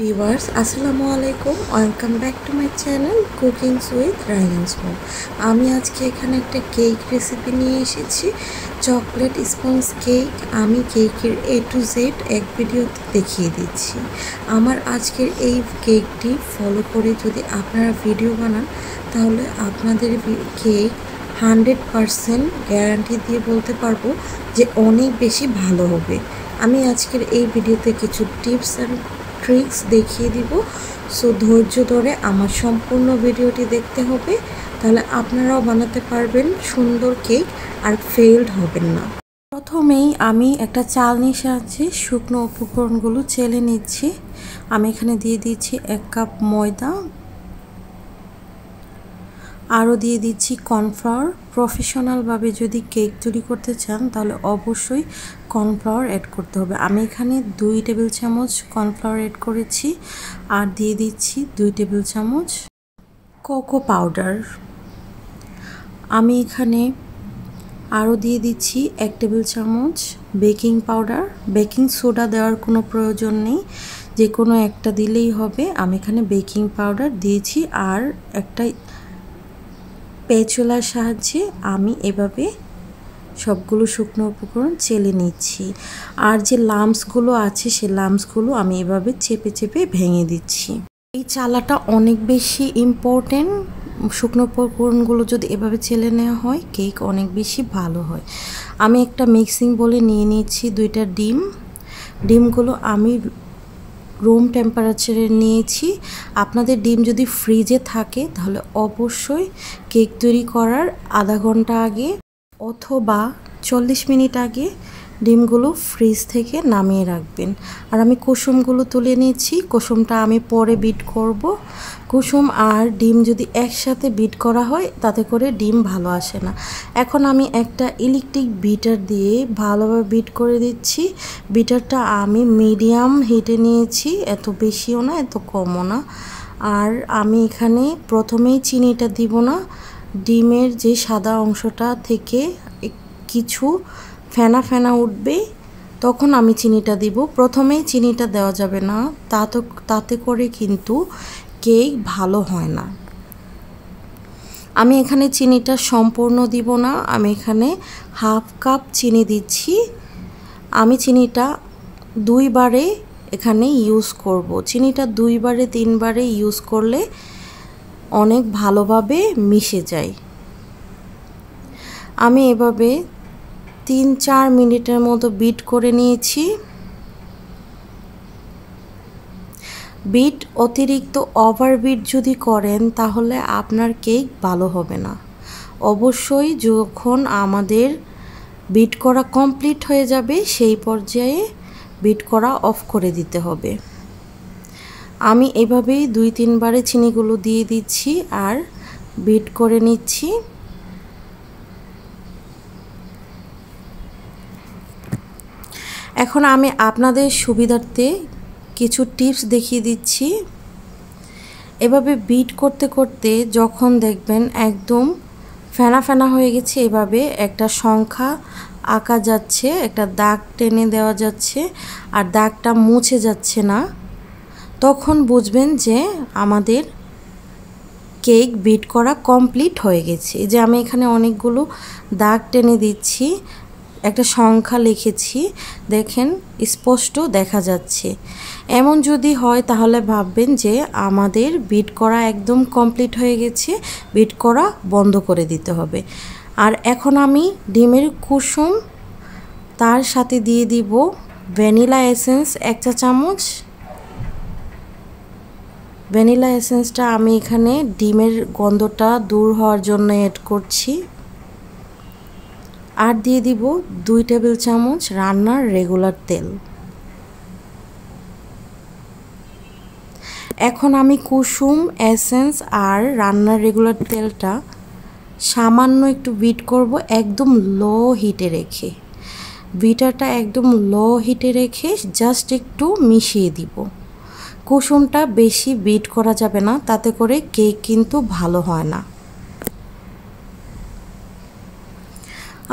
Viewers আসসালামু আলাইকুম, welcome back to my channel cookings with Raihan's mom. আমি আজকে এখানে একটা কেক রেসিপি নিয়ে এসেছি, চকলেট স্পঞ্জ কেক। আমি কেকের A to Z এক ভিডিওতে দেখিয়ে দিচ্ছি। আমার আজকের এই কেকটি ফলো করে যদি আপনারা ভিডিও বানান তাহলে আপনাদের কেক 100% গ্যারান্টি দিয়ে বলতে পারবো যে অনেক বেশি ভালো হবে। আমি আজকের এই ভিডিওতে কিছু টিপস অ্যান্ড ট্রিক্স দেখিয়ে দিব। সো ধৈর্য ধরে আমার সম্পূর্ণ ভিডিওটি দেখতে হবে, তাহলে আপনারাও বানাতে পারবেন সুন্দর কেক আর ফেইলড হবেন না। প্রথমেই আমি একটা চালনির সাহায্যে শুকনো উপকরণগুলো চেলে নিচ্ছি। আমি এখানে দিয়ে দিচ্ছি 1 কাপ ময়দা, আরও দিয়ে দিচ্ছি কর্নফ্লাওয়ার। প্রফেশনালভাবে যদি কেক তৈরি করতে চান তাহলে অবশ্যই কর্নফ্লাওয়ার অ্যাড করতে হবে। আমি এখানে 2 টেবিল চামচ কর্নফ্লাওয়ার অ্যাড করেছি, আর দিয়ে দিচ্ছি 2 টেবিল চামচ কোকো পাউডার। আমি এখানে আরও দিয়ে দিচ্ছি 1 টেবিল চামচ বেকিং পাউডার। বেকিং সোডা দেওয়ার কোনো প্রয়োজন নেই, যে কোনো একটা দিলেই হবে। আমি এখানে বেকিং পাউডার দিয়েছি, আর একটা স্প্যাচুলার সাহায্যে আমি এভাবে সবগুলো শুকনো উপকরণ চেলে নিচ্ছি। আর যে লাম্পসগুলো আছে সেই লাম্পসগুলো আমি এভাবে চেপে চেপে ভেঙে দিচ্ছি। এই চালাটা অনেক বেশি ইম্পর্টেন্ট। শুকনো উপকরণগুলো যদি এভাবে চেলে নেওয়া হয় কেক অনেক বেশি ভালো হয়। আমি একটা মিক্সিং বলে নিয়ে নিচ্ছি 2টা ডিম। ডিমগুলো আমি রুম টেম্পারেচারে নিয়েছি। আপনাদের ডিম যদি ফ্রিজে থাকে তাহলে অবশ্যই কেক তৈরি করার আধা ঘন্টা আগে অথবা 40 মিনিট আগে ডিমগুলো ফ্রিজ থেকে নামিয়ে রাখবেন। আর আমি কুসুমগুলো তুলে নিয়েছি। কুসুমটা আমি পরে বিট করব। কুসুম আর ডিম যদি একসাথে বিট করা হয় তাতে করে ডিম ভালো আসে না। এখন আমি একটা ইলেকট্রিক বিটার দিয়ে ভালোভাবে বিট করে দিচ্ছি। বিটারটা আমি মিডিয়াম হিটে নিয়েছি, এত বেশিও না এত কমও না। আর আমি এখানে প্রথমেই চিনিটা দিব না। ডিমের যে সাদা অংশটা থেকে কিছু ফেনা ফেনা উঠবে তখন আমি চিনিটা দিব। প্রথমেই চিনিটা দেওয়া যাবে না, তাতে করে কিন্তু কেক ভালো হয় না। আমি এখানে চিনিটা সম্পূর্ণ দিব না, আমি এখানে হাফ কাপ চিনি দিচ্ছি। আমি চিনিটা 2 বারে এখানে ইউজ করব। চিনিটা 2 বারে 3 বারে ইউজ করলে অনেক ভালোভাবে মিশে যায়। আমি এভাবে 3-4 মিনিটের মতো বিট করে নিয়েছি। বিট অতিরিক্ত ওভারবিট যদি করেন তাহলে আপনার কেক ভালো হবে না। অবশ্যই যখন আমাদের বিট করা কমপ্লিট হয়ে যাবে সেই পর্যায়ে বিট করা অফ করে দিতে হবে। আমি এভাবেই 2-3 বারে চিনিগুলো দিয়ে দিচ্ছি আর বিট করে নিচ্ছি। এখন আমি আপনাদের সুবিধার্থে কিছু টিপস দেখিয়ে দিচ্ছি। এভাবে বিট করতে করতে যখন দেখবেন একদম ফেনা ফেনা হয়ে গেছে, এভাবে একটা সংখ্যা আঁকা যাচ্ছে, একটা দাগ টেনে দেওয়া যাচ্ছে আর দাগটা মুছে যাচ্ছে না, তখন বুঝবেন যে আমাদের কেক বিট করা কমপ্লিট হয়ে গেছে। এই যে আমি এখানে অনেকগুলো দাগ টেনে দিচ্ছি, একটা সংখ্যা লিখেছি, দেখেন স্পষ্ট দেখা যাচ্ছে। এমন যদি হয় তাহলে ভাববেন যে আমাদের বিট করা একদম কমপ্লিট হয়ে গেছে, বিট করা বন্ধ করে দিতে হবে। আর এখন আমি ডিমের কুসুম, তার সাথে দিয়ে দিব ভ্যানিলা এসেন্স 1 চা চামচ। ভ্যানিলা এসেন্সটা আমি এখানে ডিমের গন্ধটা দূর হওয়ার জন্য অ্যাড করছি। আর দিয়ে দিব 2 টেবিল চামচ রান্নার রেগুলার তেল। এখন আমি কুসুম, এসেন্স আর রান্নার রেগুলার তেলটা সামান্য একটু বিট করব, একদম লো হিটে রেখে। বিটারটা একদম লো হিটে রেখে জাস্ট একটু মিশিয়ে দিব। কুসুমটা বেশি বিট করা যাবে না, তাতে করে কেক কিন্তু ভালো হয় না।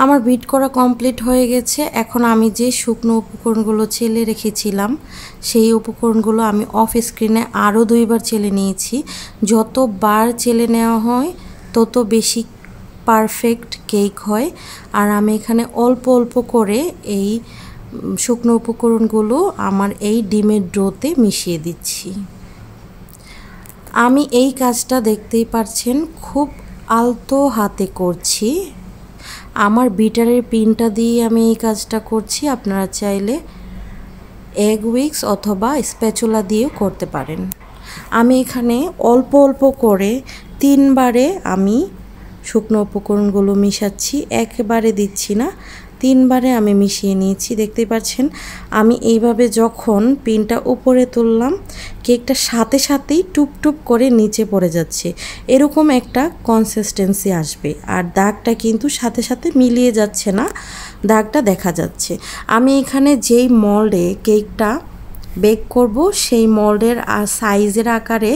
আমার বিট করা কমপ্লিট হয়ে গেছে। এখন আমি যে শুকনো উপকরণগুলো চেলে রেখেছিলাম সেই উপকরণগুলো আমি অফ স্ক্রিনে আরও 2বার চেলে নিয়েছি। যতবার চেলে নেওয়া হয় তত বেশি পারফেক্ট কেক হয়। আর আমি এখানে অল্প অল্প করে এই শুকনো উপকরণগুলো আমার এই ডিমের ডোতে মিশিয়ে দিচ্ছি। আমি এই কাজটা দেখতেই পাচ্ছেন খুব আলতো হাতে করছি। আমার বিটারের পিনটা দিয়ে আমি এই কাজটা করছি। আপনারা চাইলে এগ উইক্স অথবা স্প্যাচুলা দিয়েও করতে পারেন। আমি এখানে অল্প অল্প করে 3বারে আমি শুকনো উপকরণগুলো মিশাচ্ছি, একবারে দিচ্ছি না, 3বারে আমি মিশিয়ে নিয়েছি। দেখতেই পাচ্ছেন আমি এইভাবে যখন পিনটা উপরে তুললাম কেকটা সাথে সাথেই টুপটুপ করে নিচে পড়ে যাচ্ছে, এরকম একটা কনসিস্টেন্সি আসবে। আর দাগটা কিন্তু সাথে সাথে মিলিয়ে যাচ্ছে না, দাগটা দেখা যাচ্ছে। আমি এখানে যেই মোল্ডে কেকটা বেক করব সেই মোল্ডের সাইজের আকারে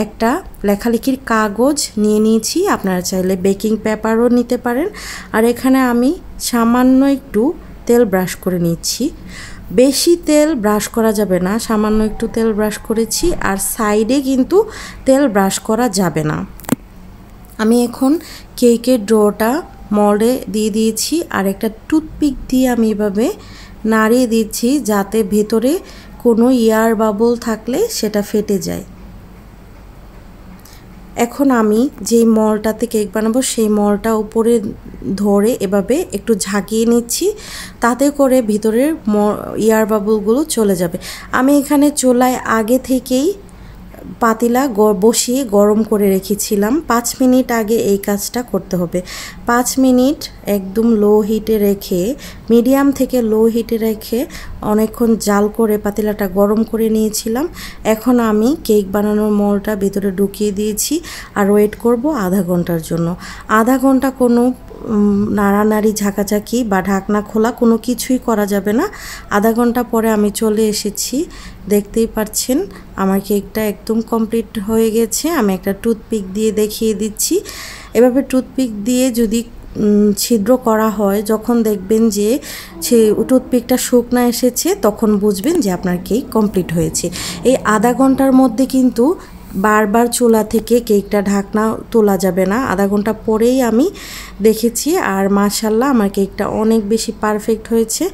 একটা লেখালেখির কাগজ নিয়ে নিয়েছি। আপনারা চাইলে বেকিং পেপারও নিতে পারেন। আর এখানে আমি সামান্য একটু তেল ব্রাশ করে নিচ্ছি। বেশি তেল ব্রাশ করা যাবে না, সামান্য একটু তেল ব্রাশ করেছি। আর সাইডে কিন্তু তেল ব্রাশ করা যাবে না। আমি এখন কেকের ডোটা মোল্ডে দিয়ে দিয়েছি আর একটা টুথপিক দিয়ে আমি এভাবে নাড়িয়ে দিচ্ছি যাতে ভেতরে কোনো এয়ার বাবল থাকলে সেটা ফেটে যায়। এখন আমি যেই মলটাতে কেক বানাবো সেই মলটা উপরে ধরে এভাবে একটু ঝাঁকিয়ে নিচ্ছি, তাতে করে ভিতরের এয়ার বাবলগুলো চলে যাবে। আমি এখানে চুলায় আগে থেকেই পাতিলা বসিয়ে গরম করে রেখেছিলাম। 5 মিনিট আগে এই কাজটা করতে হবে। 5 মিনিট একদম লো হিটে রেখে, মিডিয়াম থেকে লো হিটে রেখে অনেকক্ষণ জাল করে পাতিলাটা গরম করে নিয়েছিলাম। এখন আমি কেক বানানোর মোলটা ভিতরে ঢুকিয়ে দিয়েছি আর ওয়েট করব আধা ঘন্টার জন্য। আধা ঘন্টা কোনো নাড়ানাড়ি ঝাঁকাঝাঁকি বা ঢাকনা খোলা কোনো কিছুই করা যাবে না। আধা ঘন্টা পরে আমি চলে এসেছি, দেখতেই পাচ্ছেন আমার কেকটা একদম কমপ্লিট হয়ে গেছে। আমি একটা টুথপিক দিয়ে দেখিয়ে দিচ্ছি। এভাবে টুথপিক দিয়ে যদি ছিদ্র করা হয়, যখন দেখবেন যে টুথপিকটা শুকনো এসেছে তখন বুঝবেন যে আপনার কেক কমপ্লিট হয়েছে। এই আধা ঘন্টার মধ্যে কিন্তু বারবার চুলা থেকে কেকটা ঢাকনা তোলা যাবে না। আধা ঘন্টা পরেই আমি দেখেছি আর মাশাআল্লাহ আমার কেকটা অনেক বেশি পারফেক্ট হয়েছে।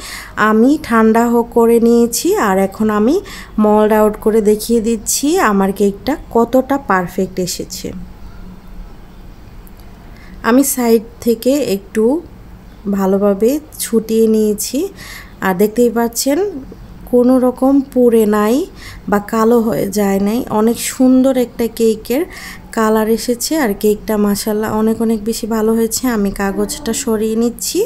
আমি ঠান্ডা করে নিয়েছি আর এখন আমি মোল্ড আউট করে দেখিয়ে দিচ্ছি আমার কেকটা কতটা পারফেক্ট এসেছে। আমি সাইড থেকে একটু ভালোভাবে ছুটিয়ে নিয়েছি আর দেখতেই পাচ্ছেন কোনো রকম পুড়ে নাই বা কালো হয়ে যায় নাই। অনেক সুন্দর একটা কেকের কালার এসেছে আর কেকটা মাশাআল্লাহ অনেক অনেক বেশি ভালো হয়েছে। আমি কাগজটা সরিয়ে নিচ্ছি।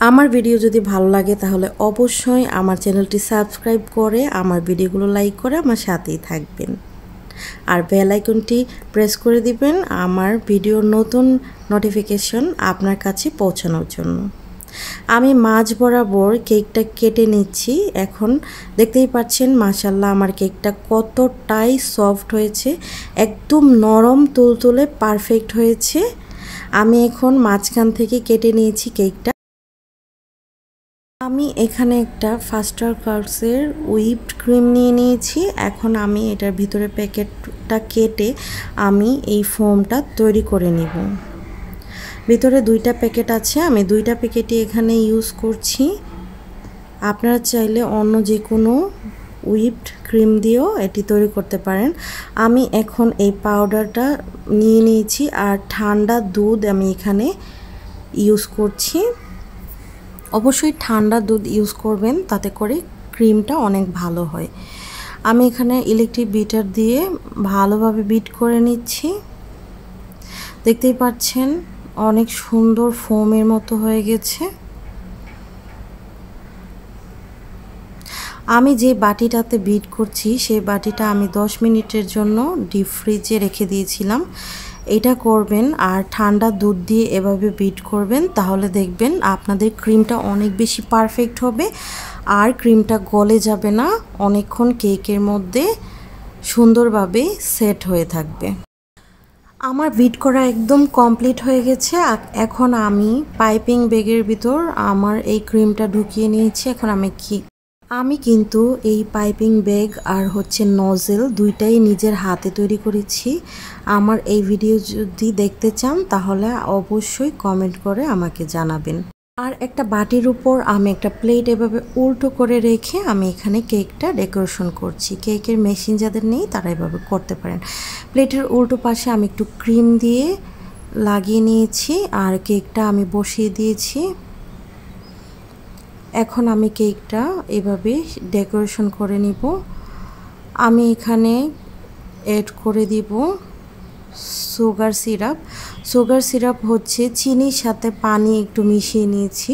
আমার ভিডিও যদি ভালো লাগে তাহলে অবশ্যই আমার চ্যানেলটি সাবস্ক্রাইব করে আমার ভিডিওগুলো লাইক করে আমার সাথেই থাকবেন আর বেল আইকনটি প্রেস করে দিবেন আমার ভিডিওর নতুন নোটিফিকেশন আপনার কাছে পৌঁছানোর জন্য। আমি মাঝ বরাবর কেকটা কেটে নিচ্ছি। এখন দেখতেই পাচ্ছেন মাশাআল্লাহ আমার কেকটা কতটাই সফট হয়েছে, একদম নরম তুলতুলে পারফেক্ট হয়েছে। আমি এখন মাঝখান থেকে কেটে নিয়েছি কেকটা। আমি এখানে একটা ফাস্টার কার্সের হুইপড ক্রিম নিয়ে নিয়েছি। এখন আমি এটার ভিতরে প্যাকেটটা কেটে আমি এই ফোমটা তৈরি করে নিব। ভিতরে 2টা প্যাকেট আছে, আমি 2টা প্যাকেটই এখানে ইউজ করছি। আপনারা চাইলে অন্য যে কোনো হুইপড ক্রিম দিয়েও এটি তৈরি করতে পারেন। আমি এখন এই পাউডারটা নিয়ে নিয়েছি আর ঠান্ডা দুধ আমি এখানে ইউজ করছি। অবশ্যই ঠান্ডা দুধ ইউজ করবেন, তাতে করে ক্রিমটা অনেক ভালো হয়। আমি এখানে ইলেকট্রিক বিটার দিয়ে ভালোভাবে বিট করে নিচ্ছি। দেখতেই পাচ্ছেন অনেক সুন্দর ফোমের মতো হয়ে গেছে। আমি যে বাটিটাতে বিট করছি সেই বাটিটা আমি 10 মিনিটের জন্য ডিপ ফ্রিজে রেখে দিয়েছিলাম। এটা করবেন আর ঠান্ডা দুধ দিয়ে এভাবে বিট করবেন, তাহলে দেখবেন আপনাদের ক্রিমটা অনেক বেশি পারফেক্ট হবে আর ক্রিমটা গলে যাবে না, অনেকক্ষণ কেকের মধ্যে সুন্দরভাবে সেট হয়ে থাকবে। আমার বিট করা একদম কমপ্লিট হয়ে গেছে। এখন আমি পাইপিং ব্যাগের ভিতর আমার এই ক্রিমটা ঢুকিয়ে নিয়েছি। এখন আমি কিন্তু এই পাইপিং ব্যাগ আর হচ্ছে নজেল দুইটাই নিজের হাতে তৈরি করেছি। আমার এই ভিডিও যদি দেখতে চান তাহলে অবশ্যই কমেন্ট করে আমাকে জানাবেন। আর একটা বাটির উপর আমি একটা প্লেট এভাবে উল্টো করে রেখে আমি এখানে কেকটা ডেকোরেশন করছি। কেকের মেশিন যাদের নেই তারা এভাবে করতে পারেন। প্লেটের উল্টো পাশে আমি একটু ক্রিম দিয়ে লাগিয়ে নিয়েছি আর কেকটা আমি বসিয়ে দিয়েছি। এখন আমি কেকটা এভাবে ডেকোরেশন করে নিব। আমি এখানে অ্যাড করে দিব সুগার সিরাপ। সুগার সিরাপ হচ্ছে চিনির সাথে পানি একটু মিশিয়ে নিয়েছি,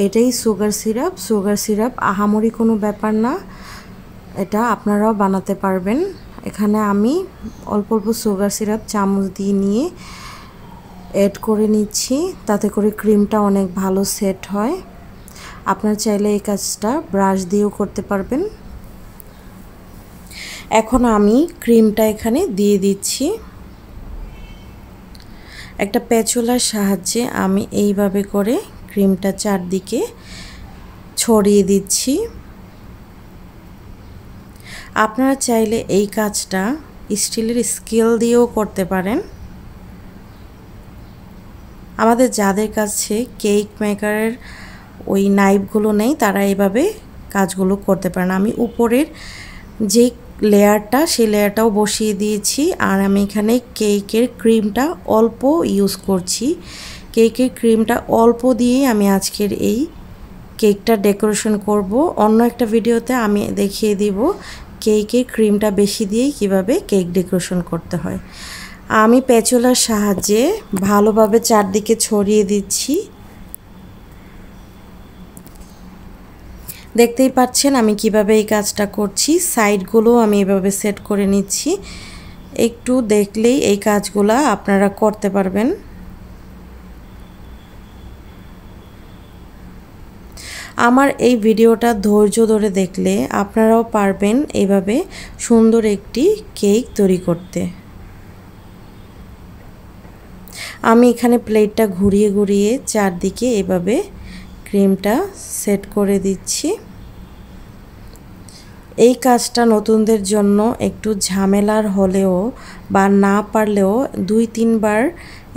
এটাই সুগার সিরাপ। সুগার সিরাপ আহামরি কোনো ব্যাপার না, এটা আপনারাও বানাতে পারবেন। এখানে আমি অল্প অল্প সুগার সিরাপ চামচ দিয়ে নিয়ে অ্যাড করে নিচ্ছি, তাতে করে ক্রিমটা অনেক ভালো সেট হয়। আপনারা চাইলে এই কাজটা ব্রাশ দিয়েও করতে পারবেন। এখন আমি ক্রিমটা এখানে দিয়ে দিচ্ছি। একটা প্যাচুলার সাহায্যে আমি এইভাবে করে ক্রিমটা চারদিকে ছড়িয়ে দিচ্ছি। আপনারা চাইলে এই কাজটা স্টিলের স্কেল দিয়েও করতে পারেন। আমাদের যাদের কাছে কেক মেকারের ওই নাইফগুলো নেই তারা এইভাবে কাজগুলো করতে পারেন। আমি উপরের যে লেয়ারটা সেই লেয়ারটাও বসিয়ে দিয়েছি আর আমি এখানে কেকের ক্রিমটা অল্প ইউজ করছি। কেকের ক্রিমটা অল্প দিয়ে আমি আজকের এই কেকটা ডেকোরেশন করব। অন্য একটা ভিডিওতে আমি দেখিয়ে দিব কেকের ক্রিমটা বেশি দিয়েই কিভাবে কেক ডেকোরেশন করতে হয়। আমি প্যাচুলার সাহায্যে ভালোভাবে চারদিকে ছড়িয়ে দিচ্ছি। দেখতেই পাচ্ছেন আমি কিভাবে এই কাজটা করছি। সাইডগুলো আমি এভাবে সেট করে নিচ্ছি। একটু দেখলেই এই কাজগুলা আপনারা করতে পারবেন। আমার এই ভিডিওটা ধৈর্য ধরে দেখলে আপনারাও পারবেন এভাবে সুন্দর একটি কেক তৈরি করতে। আমি এখানে প্লেটটা ঘুরিয়ে ঘুরিয়ে চারদিকে এভাবে ক্রিমটা সেট করে দিচ্ছি। এই কাজটা নতুনদের জন্য একটু ঝামেলার হলেও বা না পারলেও 2-3 বার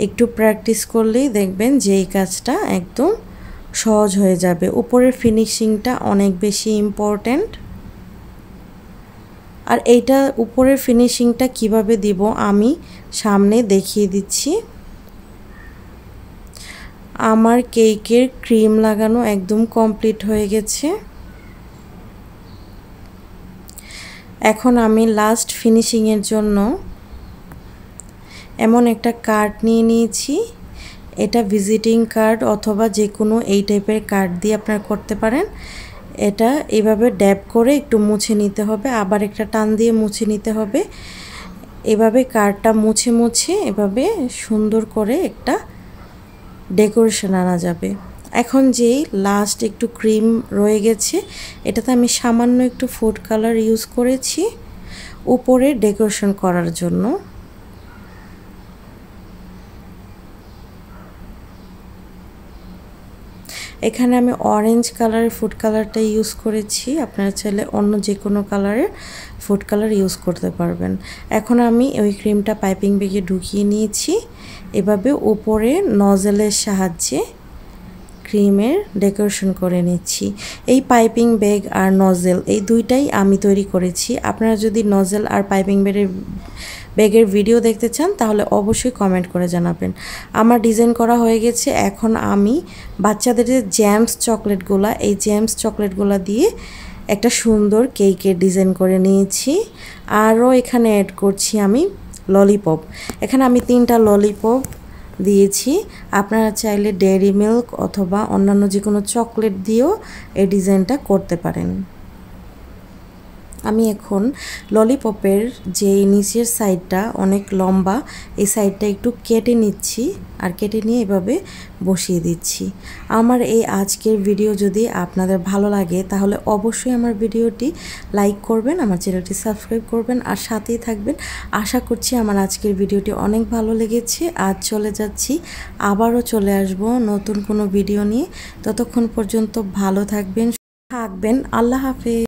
একটু প্র্যাকটিস করলেই দেখবেন যে এই কাজটা একদম সহজ হয়ে যাবে। উপরের ফিনিশিংটা অনেক বেশি ইম্পর্ট্যান্ট। আর এইটা উপরের ফিনিশিংটা কিভাবে দিব আমি সামনে দেখিয়ে দিচ্ছি। আমার কেকের ক্রিম লাগানো একদম কমপ্লিট হয়ে গেছে। এখন আমি লাস্ট ফিনিশিংয়ের জন্য এমন একটা কার্ড নিয়ে নিয়েছি। এটা ভিজিটিং কার্ড অথবা যে কোনো এই টাইপের কার্ড দিয়ে আপনারা করতে পারেন। এটা এভাবে ড্যাব করে একটু মুছে নিতে হবে, আবার একটা টান দিয়ে মুছে নিতে হবে। এভাবে কার্ডটা মুছে মুছে এভাবে সুন্দর করে একটা ডেকোরেশন আনা যাবে। এখন যেই লাস্ট একটু ক্রিম রয়ে গেছে এটাতে আমি সামান্য একটু ফুড কালার ইউজ করেছি উপরে ডেকোরেশন করার জন্য। এখানে আমি অরেঞ্জ কালারের ফুড কালারটা ইউজ করেছি, আপনারা চাইলে অন্য যে কোনো কালারের ফুড কালার ইউজ করতে পারবেন। এখন আমি ওই ক্রিমটা পাইপিং ব্যাগে ঢুকিয়ে নিয়েছি। এভাবে উপরে নজেলের সাহায্যে ক্রিমের ডেকোরেশন করে নিচ্ছি। এই পাইপিং ব্যাগ আর নজেল এই দুইটাই আমি তৈরি করেছি। আপনারা যদি নজেল আর পাইপিং ব্যাগের ভিডিও দেখতে চান তাহলে অবশ্যই কমেন্ট করে জানাবেন। আমার ডিজাইন করা হয়ে গেছে। এখন আমি বাচ্চাদের যে জ্যামস চকলেটগুলা এই জ্যামস চকলেটগুলা দিয়ে একটা সুন্দর কেকের ডিজাইন করে নিয়েছি। আরও এখানে অ্যাড করছি আমি ললিপপ। এখানে আমি 3টা ললিপপ দিয়েছি। আপনারা চাইলে ডেয়ারি মিল্ক অথবা অন্যান্য যে কোনো চকলেট দিয়েও এই ডিজাইনটা করতে পারেন। আমি এখন ললিপপের যে নিচের সাইডটা অনেক লম্বা, এই সাইডটা একটু কেটে নিচ্ছি আর কেটে নিয়ে এভাবে বসিয়ে দিচ্ছি। আমার এই আজকের ভিডিও যদি আপনাদের ভালো লাগে তাহলে অবশ্যই আমার ভিডিওটি লাইক করবেন, আমার চ্যানেলটি সাবস্ক্রাইব করবেন আর সাথেই থাকবেন। আশা করছি আমার আজকের ভিডিওটি অনেক ভালো লেগেছে। আজ চলে যাচ্ছি, আবারও চলে আসব নতুন কোনো ভিডিও নিয়ে। ততক্ষণ পর্যন্ত ভালো থাকবেন। আল্লাহ হাফেজ।